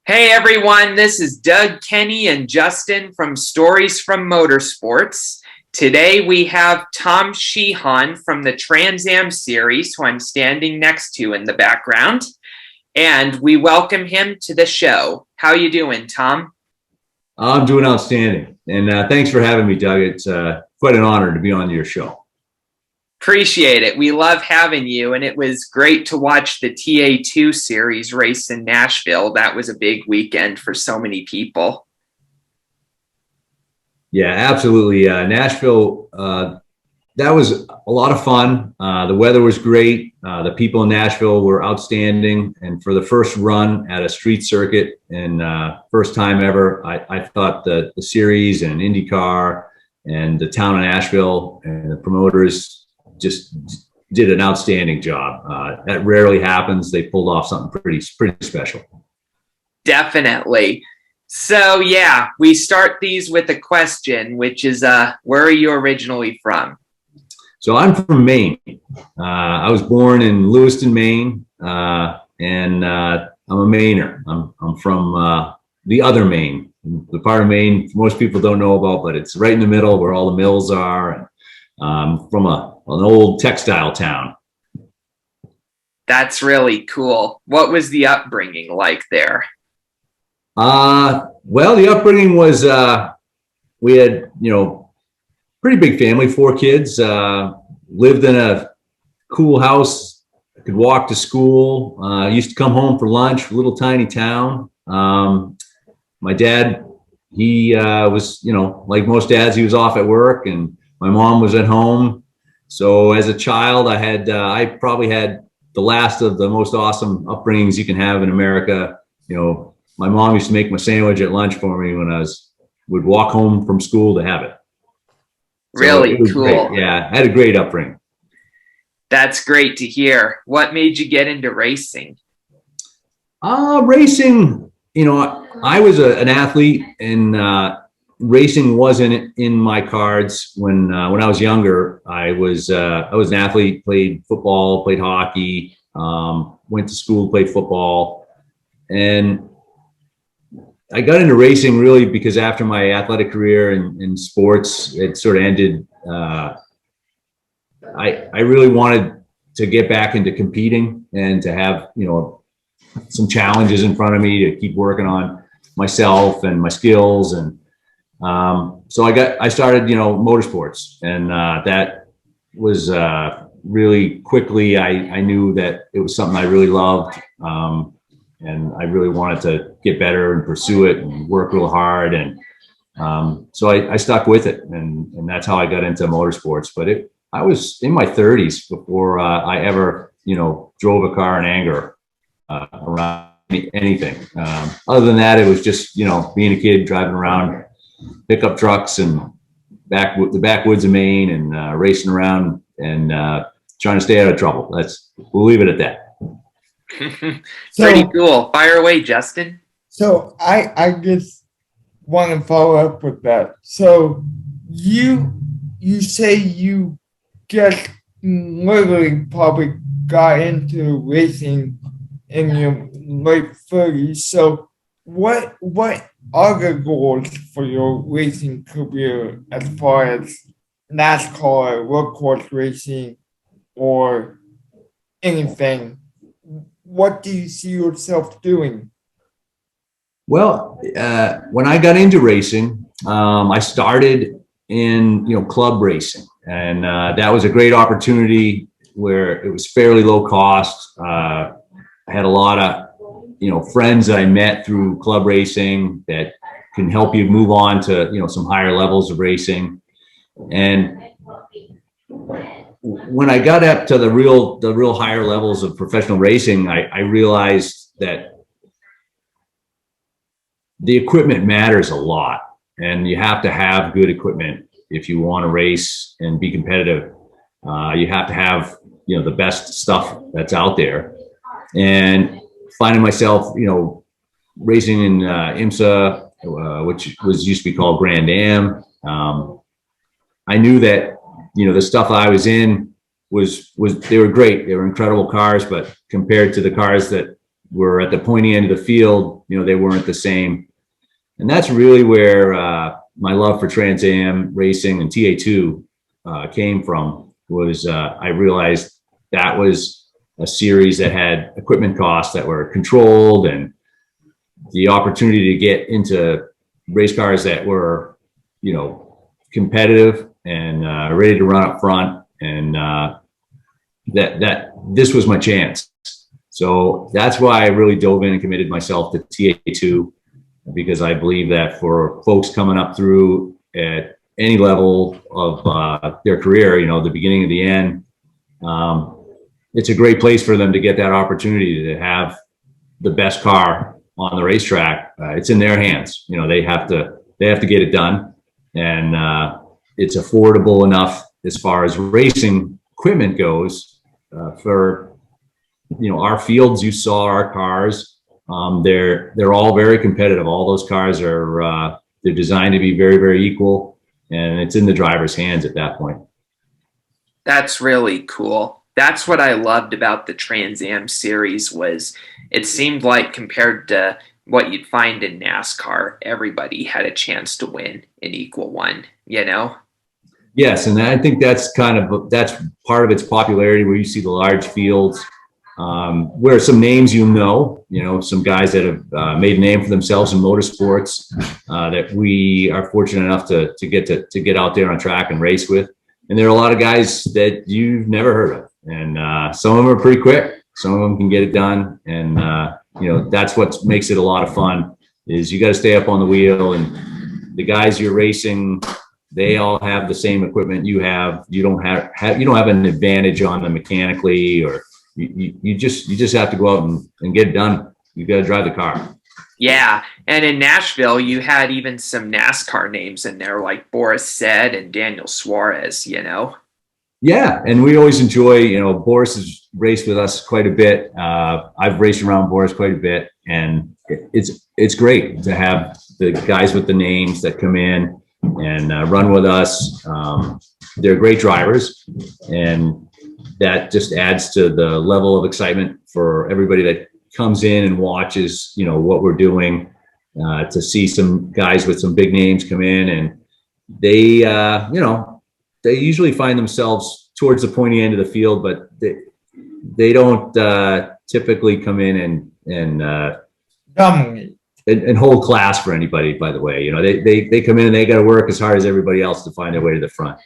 Hey everyone, this is Doug, Kenny, and Justin from Stories from Motorsports. Today we have Tom Sheehan from the Trans Am series, who I'm standing next to in the background, and we welcome him to the show. How you doing, Tom? I'm doing outstanding. And thanks for having me, Doug. It's quite an honor to be on your show. Appreciate it. We love having you, and it was great to watch the TA2 series race in Nashville. That was a big weekend for so many people. Yeah, absolutely. Nashville, that was a lot of fun. The weather was great. The people in Nashville were outstanding. And for the first run at a street circuit and first time ever, I thought the series and IndyCar and the town of Nashville and the promoters just did an outstanding job. That rarely happens. They pulled off something pretty special. Definitely. So, yeah, we start these with a question, which is where are you originally from? So I'm from Maine. I was born in Lewiston, Maine, and I'm a Mainer. I'm from the other Maine, the part of Maine most people don't know about, but it's right in the middle where all the mills are, and from an old textile town. That's really cool. What was the upbringing like there? Well, the upbringing was we had pretty big family, 4 kids. Lived in a cool house. I could walk to school. Used to come home for lunch. Little tiny town. My dad, he was, like most dads, he was off at work, and my mom was at home. So as a child, I probably had the last of the most awesome upbringings you can have in America. My mom used to make my sandwich at lunch for me when would walk home from school to have it. So Really it was cool. great. Yeah, I had a great upbringing. That's great to hear. What made you get into racing? Racing, I was an athlete, and racing wasn't in my cards when I was younger. I was an athlete, played football, played hockey, went to school, played football, and I got into racing really because after my athletic career in sports, it sort of ended. I really wanted to get back into competing and to have, some challenges in front of me to keep working on myself and my skills. And so I started, motorsports, and that was really quickly. I knew that it was something I really loved. And I really wanted to get better and pursue it and work real hard. And so I stuck with it, and that's how I got into motorsports. But I was in my 30s before I ever, drove a car in anger around anything. Other than that, it was just, being a kid driving around pickup trucks and the backwoods of Maine, and racing around and trying to stay out of trouble. We'll leave it at that. Pretty cool. Fire away, Justin. So I just want to follow up with that. So you say you just literally probably got into racing in your late 30s. So what are the goals for your racing career as far as NASCAR, road course racing, or anything? What do you see yourself doing? Well, when I got into racing, I started in club racing, and that was a great opportunity where it was fairly low cost. I had a lot of friends that I met through club racing that can help you move on to some higher levels of racing. And when I got up to the real higher levels of professional racing, I realized that the equipment matters a lot, and you have to have good equipment if you want to race and be competitive. You have to have the best stuff that's out there. And finding myself racing in IMSA, which used to be called Grand Am, I knew that the stuff I was in was they were great. They were incredible cars, but compared to the cars that were at the pointy end of the field, they weren't the same. And that's really where my love for Trans Am racing and TA2 came from. Was I realized that was a series that had equipment costs that were controlled, and the opportunity to get into race cars that were, competitive and ready to run up front, and that this was my chance. So that's why I really dove in and committed myself to TA2, because I believe that for folks coming up through at any level of their career, the beginning of the end, it's a great place for them to get that opportunity to have the best car on the racetrack. It's in their hands. They have to get it done, and it's affordable enough as far as racing equipment goes. For our fields, you saw our cars. They're all very competitive. All those cars are they're designed to be very, very equal, and it's in the driver's hands at that point. That's really cool. That's what I loved about the Trans Am series. Was it seemed like, compared to what you'd find in NASCAR, everybody had a chance to win an equal one, Yes, and I think that's part of its popularity, where you see the large fields, where some names, some guys that have made a name for themselves in motorsports, that we are fortunate enough to get out there on track and race with. And there are a lot of guys that you've never heard of, and some of them are pretty quick. Some of them can get it done, and that's what makes it a lot of fun. Is you got to stay up on the wheel, and the guys you're racing, they all have the same equipment you have. You don't have an advantage on them mechanically, or you just have to go out and get it done. You got to drive the car. Yeah, and in Nashville, you had even some NASCAR names in there, like Boris Said and Daniel Suarez. Yeah, and we always enjoy. Boris has raced with us quite a bit. I've raced around Boris quite a bit, and it's great to have the guys with the names that come in and run with us. They're great drivers, and that just adds to the level of excitement for everybody that comes in and watches, what we're doing, to see some guys with some big names come in, and they, they usually find themselves towards the pointy end of the field, but they don't typically come in and dominate and hold class for anybody. By the way, they come in and they got to work as hard as everybody else to find their way to the front.